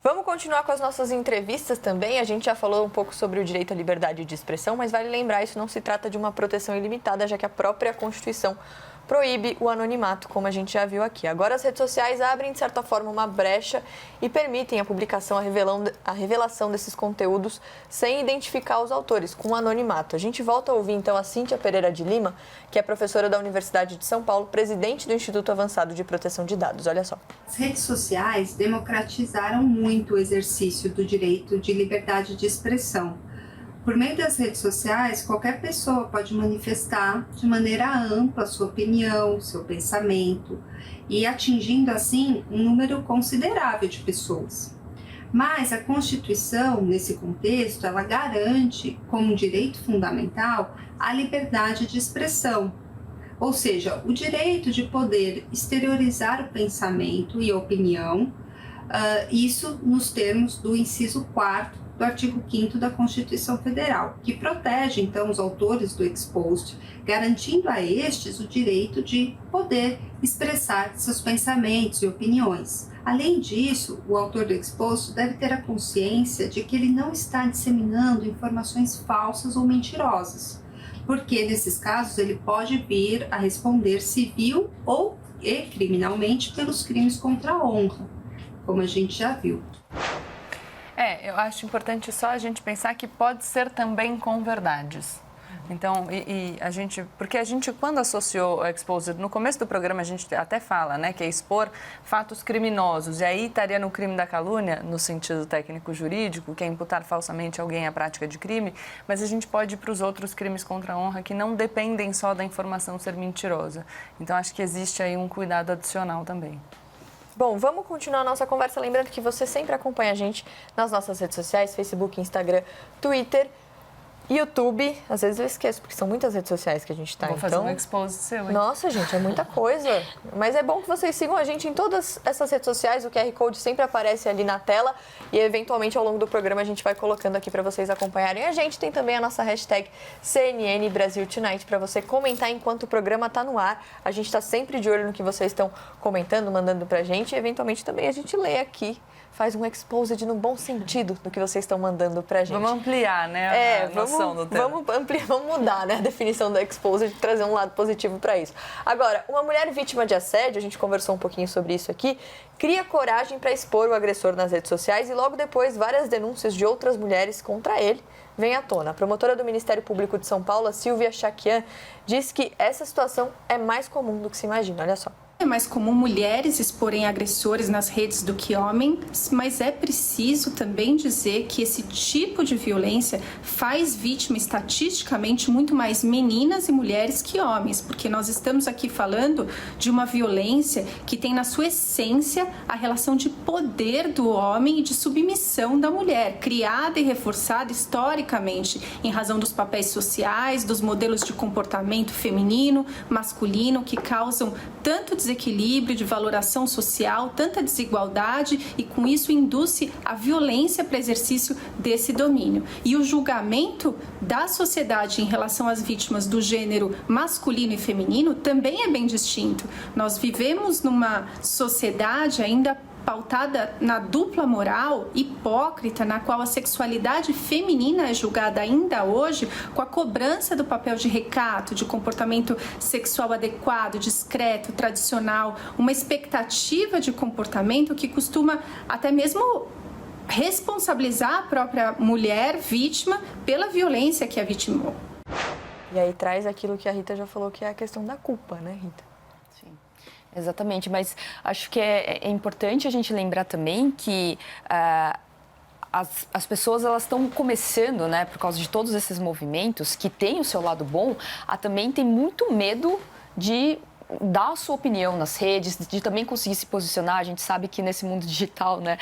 Vamos continuar com as nossas entrevistas também. A gente já falou um pouco sobre o direito à liberdade de expressão, mas vale lembrar, isso não se trata de uma proteção ilimitada, já que a própria Constituição proíbe o anonimato, como a gente já viu aqui. Agora, as redes sociais abrem, de certa forma, uma brecha e permitem a publicação, a revelação desses conteúdos sem identificar os autores, com anonimato. A gente volta a ouvir, então, a Cíntia Pereira de Lima, que é professora da Universidade de São Paulo, presidente do Instituto Avançado de Proteção de Dados. Olha só. As redes sociais democratizaram muito o exercício do direito de liberdade de expressão. Por meio das redes sociais, qualquer pessoa pode manifestar de maneira ampla sua opinião, seu pensamento, e atingindo assim um número considerável de pessoas. Mas a Constituição, nesse contexto, ela garante como direito fundamental a liberdade de expressão, ou seja, o direito de poder exteriorizar o pensamento e a opinião, isso nos termos do inciso 4º do artigo 5º da Constituição Federal, que protege, então, os autores do expost, garantindo a estes o direito de poder expressar seus pensamentos e opiniões. Além disso, o autor do expost deve ter a consciência de que ele não está disseminando informações falsas ou mentirosas, porque, nesses casos, ele pode vir a responder civil ou criminalmente pelos crimes contra a honra, como a gente já viu. Eu acho importante só a gente pensar que pode ser também com verdades. Então, porque a gente, quando associou o Exposed, no começo do programa a gente até fala, né, que é expor fatos criminosos, e aí estaria no crime da calúnia, no sentido técnico-jurídico, que é imputar falsamente alguém à prática de crime, mas a gente pode ir para os outros crimes contra a honra que não dependem só da informação ser mentirosa. Então, acho que existe aí um cuidado adicional também. Bom, vamos continuar a nossa conversa, lembrando que você sempre acompanha a gente nas nossas redes sociais, Facebook, Instagram, Twitter, YouTube. Às vezes eu esqueço, porque são muitas redes sociais que a gente está. Vou fazer um expose seu, hein? Nossa, gente, é muita coisa. Mas é bom que vocês sigam a gente em todas essas redes sociais. O QR Code sempre aparece ali na tela e, eventualmente, ao longo do programa, a gente vai colocando aqui para vocês acompanharem a gente. Tem também a nossa hashtag CNN Brasil Tonight para você comentar enquanto o programa está no ar. A gente está sempre de olho no que vocês estão comentando, mandando para a gente. E, eventualmente, também a gente lê aqui. Faz um exposed no bom sentido do que vocês estão mandando pra gente. Vamos ampliar, né, a noção do tema. Vamos mudar, né, a definição do exposed e trazer um lado positivo para isso. Agora, uma mulher vítima de assédio, a gente conversou um pouquinho sobre isso aqui, cria coragem para expor o agressor nas redes sociais e logo depois várias denúncias de outras mulheres contra ele vêm à tona. A promotora do Ministério Público de São Paulo, Silvia Chaquian, diz que essa situação é mais comum do que se imagina. Olha só. É mais comum mulheres exporem agressores nas redes do que homens, mas é preciso também dizer que esse tipo de violência faz vítima estatisticamente muito mais meninas e mulheres que homens, porque nós estamos aqui falando de uma violência que tem na sua essência a relação de poder do homem e de submissão da mulher, criada e reforçada historicamente em razão dos papéis sociais, dos modelos de comportamento feminino, masculino, que causam tanto desequilíbrio de valoração social, tanta desigualdade e com isso induz a violência para exercício desse domínio. E o julgamento da sociedade em relação às vítimas do gênero masculino e feminino também é bem distinto. Nós vivemos numa sociedade ainda pautada na dupla moral hipócrita, na qual a sexualidade feminina é julgada ainda hoje com a cobrança do papel de recato, de comportamento sexual adequado, discreto, tradicional, uma expectativa de comportamento que costuma até mesmo responsabilizar a própria mulher vítima pela violência que a vitimou. E aí traz aquilo que a Rita já falou, que é a questão da culpa, né, Rita? Exatamente, mas acho que é importante a gente lembrar também que as pessoas elas estão começando, né, por causa de todos esses movimentos, que tem o seu lado bom, a também tem muito medo de dar a sua opinião nas redes, de também conseguir se posicionar. A gente sabe que nesse mundo digital, né,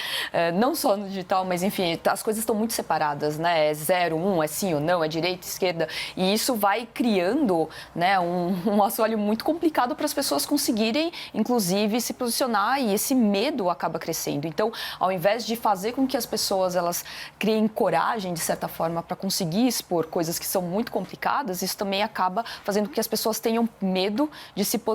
não só no digital, mas enfim, as coisas estão muito separadas, né, é 0, 1, é sim ou não, é direita, esquerda, e isso vai criando, né, um assoalho muito complicado para as pessoas conseguirem, inclusive, se posicionar, e esse medo acaba crescendo. Então, ao invés de fazer com que as pessoas elas criem coragem, de certa forma, para conseguir expor coisas que são muito complicadas, isso também acaba fazendo com que as pessoas tenham medo de se posicionar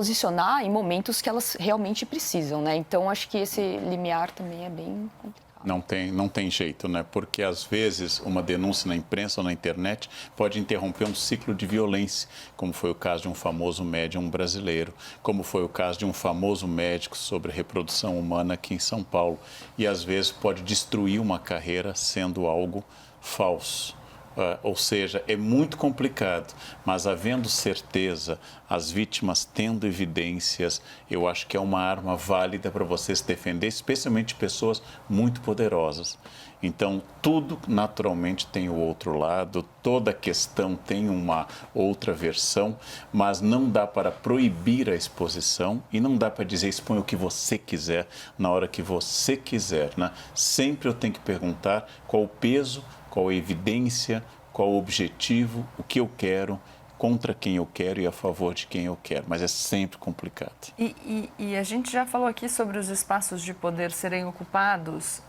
em momentos que elas realmente precisam, né? Então, acho que esse limiar também é bem complicado. Não tem jeito, né? Porque às vezes uma denúncia na imprensa ou na internet pode interromper um ciclo de violência, como foi o caso de um famoso médium brasileiro, como foi o caso de um famoso médico sobre reprodução humana aqui em São Paulo. E às vezes pode destruir uma carreira sendo algo falso. Ou seja, é muito complicado, mas havendo certeza, as vítimas tendo evidências, eu acho que é uma arma válida para você se defender, especialmente pessoas muito poderosas. Então, tudo naturalmente tem o outro lado, toda questão tem uma outra versão, mas não dá para proibir a exposição e não dá para dizer exponha o que você quiser na hora que você quiser, né? Sempre eu tenho que perguntar qual o peso, qual a evidência, qual o objetivo, o que eu quero, contra quem eu quero e a favor de quem eu quero. Mas é sempre complicado. E a gente já falou aqui sobre os espaços de poder serem ocupados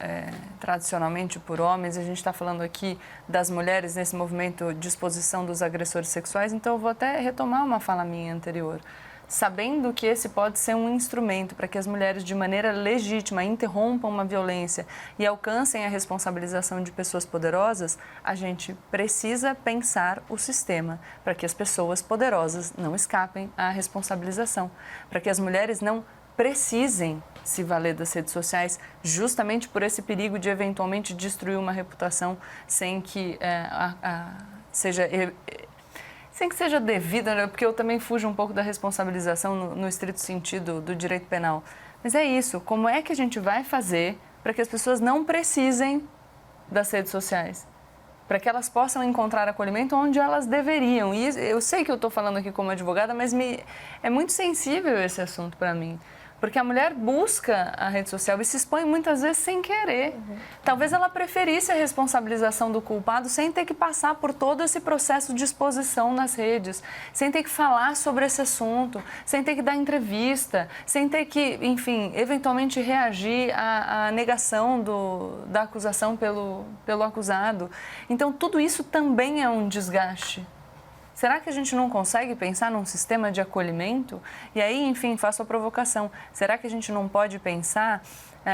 tradicionalmente por homens. A gente está falando aqui das mulheres nesse movimento de exposição dos agressores sexuais. Então, eu vou até retomar uma fala minha anterior. Sabendo que esse pode ser um instrumento para que as mulheres, de maneira legítima, interrompam uma violência e alcancem a responsabilização de pessoas poderosas, a gente precisa pensar o sistema para que as pessoas poderosas não escapem à responsabilização, para que as mulheres não precisem se valer das redes sociais justamente por esse perigo de eventualmente destruir uma reputação sem que seja devida, né? Porque eu também fujo um pouco da responsabilização no estrito sentido do direito penal. Mas é isso, como é que a gente vai fazer para que as pessoas não precisem das redes sociais? Para que elas possam encontrar acolhimento onde elas deveriam. E eu sei que eu estou falando aqui como advogada, mas é muito sensível esse assunto para mim. Porque a mulher busca a rede social e se expõe muitas vezes sem querer. Talvez ela preferisse a responsabilização do culpado sem ter que passar por todo esse processo de exposição nas redes, sem ter que falar sobre esse assunto, sem ter que dar entrevista, sem ter que, enfim, eventualmente reagir à negação da acusação pelo acusado. Então, tudo isso também é um desgaste. Será que a gente não consegue pensar num sistema de acolhimento? E aí, enfim, faço a provocação. Será que a gente não pode pensar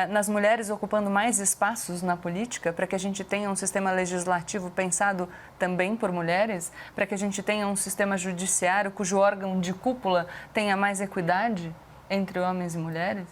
nas mulheres ocupando mais espaços na política para que a gente tenha um sistema legislativo pensado também por mulheres? Para que a gente tenha um sistema judiciário cujo órgão de cúpula tenha mais equidade entre homens e mulheres?